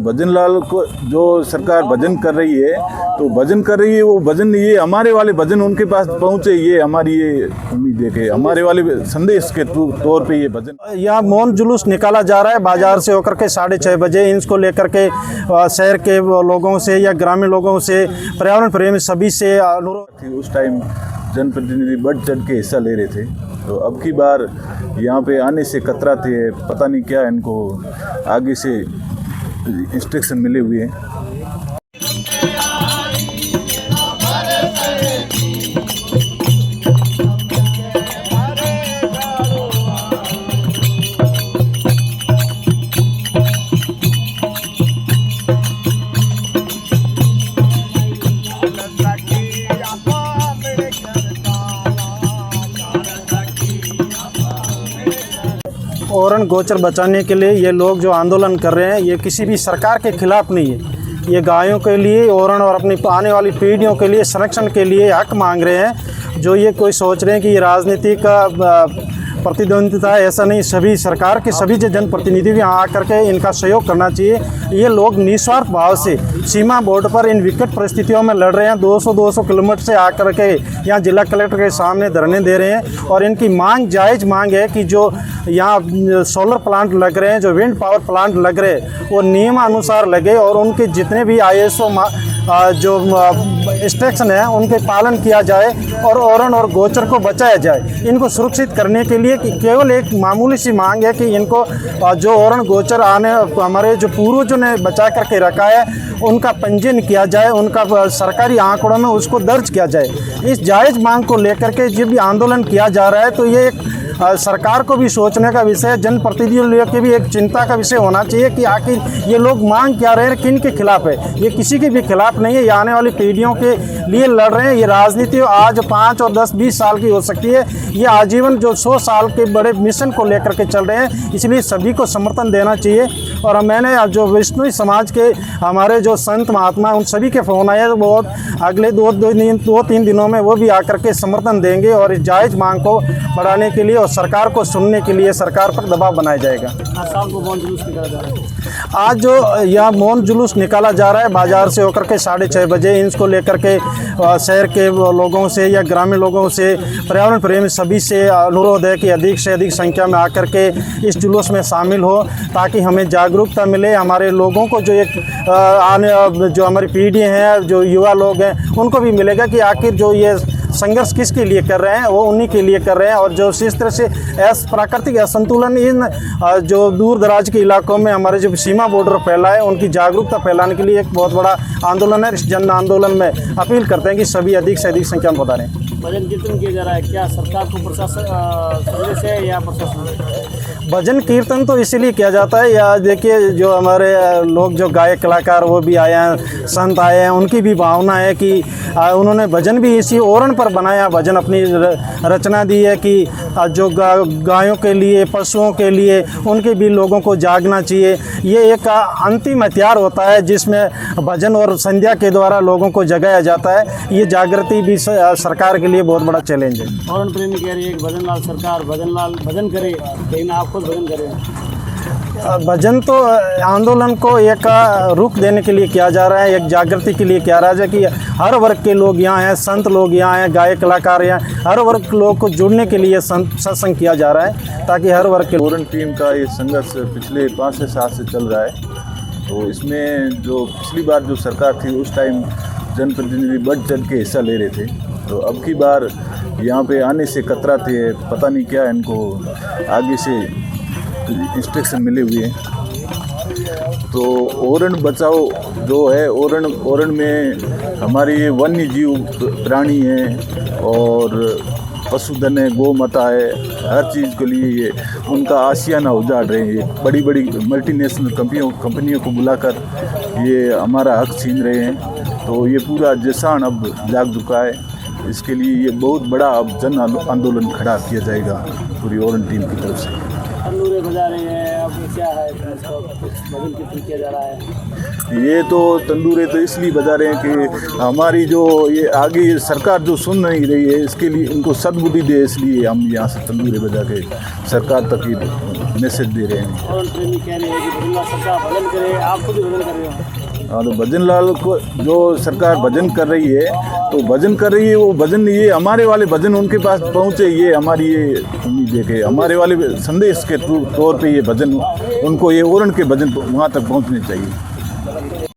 भजन लाल को जो सरकार भजन कर रही है, तो भजन कर रही है, वो भजन ये हमारे वाले भजन उनके पास पहुँचे, ये हमारी ये उम्मीद है कि हमारे वाले संदेश के तौर पे ये भजन। यहाँ मौन जुलूस निकाला जा रहा है बाजार से होकर के 6:30 बजे। इसको लेकर के शहर के लोगों से या ग्रामीण लोगों से, पर्यावरण प्रेमी सभी से अनुरोध। उस टाइम जनप्रतिनिधि बढ़ चढ़ के हिस्सा ले रहे थे, तो अब की बार यहाँ पे आने से कतराते, पता नहीं क्या इनको आगे से इंस्ट्रक्शन मिले हुए हैं। ओरण गोचर बचाने के लिए ये लोग जो आंदोलन कर रहे हैं, ये किसी भी सरकार के खिलाफ नहीं है। ये गायों के लिए, ओरण और अपनी आने वाली पीढ़ियों के लिए संरक्षण के लिए हक मांग रहे हैं। जो ये कोई सोच रहे हैं कि ये राजनीति का प्रतिद्वंदिता है, ऐसा नहीं। सभी सरकार के सभी जो जनप्रतिनिधि भी यहाँ आकर के इनका सहयोग करना चाहिए। ये लोग निस्वार्थ भाव से सीमा बोर्ड पर इन विकट परिस्थितियों में लड़ रहे हैं। 200 किलोमीटर से आकर के यहाँ जिला कलेक्टर के सामने धरने दे रहे हैं। और इनकी मांग जायज़ मांग है कि जो यहाँ सोलर प्लांट लग रहे हैं, जो विंड पावर प्लांट लग रहे हैं, वो नियमानुसार लगे और उनके जितने भी ISO जो इंस्ट्रक्शन है उनके पालन किया जाए और ओरण और गोचर को बचाया जाए। इनको सुरक्षित करने के लिए केवल एक मामूली सी मांग है कि इनको जो ओरण गोचर आने हमारे जो पूर्वजों ने बचा करके रखा है, उनका पंजीयन किया जाए, उनका सरकारी आंकड़ों में उसको दर्ज किया जाए। इस जायज़ मांग को लेकर के जब भी आंदोलन किया जा रहा है, तो ये एक सरकार को भी सोचने का विषय है, जनप्रतिनिधियों के भी एक चिंता का विषय होना चाहिए कि आखिर ये लोग मांग क्या रहे हैं, किन के खिलाफ है। ये किसी के भी खिलाफ नहीं है, ये आने वाली पीढ़ियों के लिए लड़ रहे हैं। ये राजनीति आज 5 और 10 20 साल की हो सकती है, ये आजीवन जो 100 साल के बड़े मिशन को लेकर के चल रहे हैं, इसलिए सभी को समर्थन देना चाहिए। और मैंने जो वैष्णव समाज के हमारे जो संत महात्मा, उन सभी के फ़ोन आए, तो वो अगले 2-3 दिनों में वो भी आकर के समर्थन देंगे और इस जायज़ मांग को बढ़ाने के लिए और सरकार को सुनने के लिए सरकार पर दबाव बनाया जाएगा। शाम को मौन जुलूस निकाला जा रहा है। आज जो यह मौन जुलूस निकाला जा रहा है बाजार से होकर के 6:30 बजे। इसको लेकर के शहर के लोगों से या ग्रामीण लोगों से, पर्यावरण प्रेमी सभी से अनुरोध है कि अधिक से अधिक संख्या में आकर के इस जुलूस में शामिल हो, ताकि हमें जागरूकता मिले। हमारे लोगों को जो एक आने जो हमारी पीढ़ी है, जो युवा लोग हैं, उनको भी मिलेगा कि आखिर जो ये संघर्ष किसके लिए कर रहे हैं, वो उन्हीं के लिए कर रहे हैं। और जो इस तरह से प्राकृतिक असंतुलन इन जो दूर दराज के इलाकों में हमारे जो सीमा बॉर्डर फैला है, उनकी जागरूकता फैलाने के लिए एक बहुत बड़ा आंदोलन है। इस जन आंदोलन में अपील करते हैं कि सभी अधिक से अधिक संख्या में पधारें। भजन कीर्तन किया जा रहा है, क्या सरकार को प्रशासन संदेश है या प्रशासन? भजन कीर्तन तो इसीलिए किया जाता है, या देखिए जो हमारे लोग जो गायक कलाकार वो भी आए हैं, संत आए हैं, उनकी भी भावना है कि उन्होंने भजन भी इसी ओरण पर बनाया। भजन अपनी रचना दी है कि जो गायों के लिए, पशुओं के लिए, उनके भी लोगों को जागना चाहिए। ये एक अंतिम हथियार होता है जिसमें भजन और संध्या के द्वारा लोगों को जगाया जाता है। ये जागृति भी सरकार के लिए बहुत बड़ा चैलेंज है। ओरण प्रेमी कह रही है कि भजन लाल सरकार भजन करे, लेकिन आप खुद भजन करें। भजन तो आंदोलन को एक रुख देने के लिए किया जा रहा है, एक जागृति के लिए किया जा रहा है कि हर वर्ग के लोग यहाँ हैं, संत लोग यहाँ हैं, गायक कलाकार यहाँ, हर वर्ग के लोग को जुड़ने के लिए सत्संग किया जा रहा है, ताकि हर वर्ग के। ओरण टीम का ये संघर्ष पिछले 5 से 7 से चल रहा है। तो इसमें जो पिछली बार जो सरकार थी, उस टाइम जनप्रतिनिधि बढ़ चढ़ के हिस्सा ले रहे थे, तो अब की बार यहाँ पे आने से कतराते, पता नहीं क्या इनको आगे से इंस्ट्रक्शन मिले हुए हैं। तो ओरण बचाओ जो है, ओरण में हमारे ये वन्य जीव प्राणी हैं और पशुधन है, गौ माता है, हर चीज़ के लिए ये उनका आशियाना उजाड़ रहे हैं। बड़ी बड़ी मल्टीनेशनल कंपनियों को बुलाकर ये हमारा हक छीन रहे हैं। तो ये पूरा जसान अब जाग चुका है। इसके लिए ये बहुत बड़ा अब जन आंदोलन खड़ा किया जाएगा पूरी ओरण टीम की तरफ से। तंदूरे बजा रहे हैं, अब क्या है, भजन कीर्तन किया जा रहा है। ये तो तंदूरे तो इसलिए बजा रहे हैं कि हमारी जो ये आगे सरकार जो सुन नहीं रही है, इसके लिए इनको सद्बुद्धि दे, इसलिए हम यहाँ से तंदूरे बजा के सरकार तक मैसेज दे रहे हैं। और प्रेमी कह रहे हैं कि भजन लाल सरकार भजन करे, आप खुद भी भजन कर रहे हो। हाँ, तो भजन लाल को जो सरकार भजन कर रही है, तो भजन कर रही है, वो भजन ये हमारे वाले भजन उनके पास पहुँचे, ये हमारी ये उम्मीद है कि हमारे वाले संदेश के तौर पे ये भजन उनको, ये ओरण के भजन वहाँ तक पहुँचने चाहिए।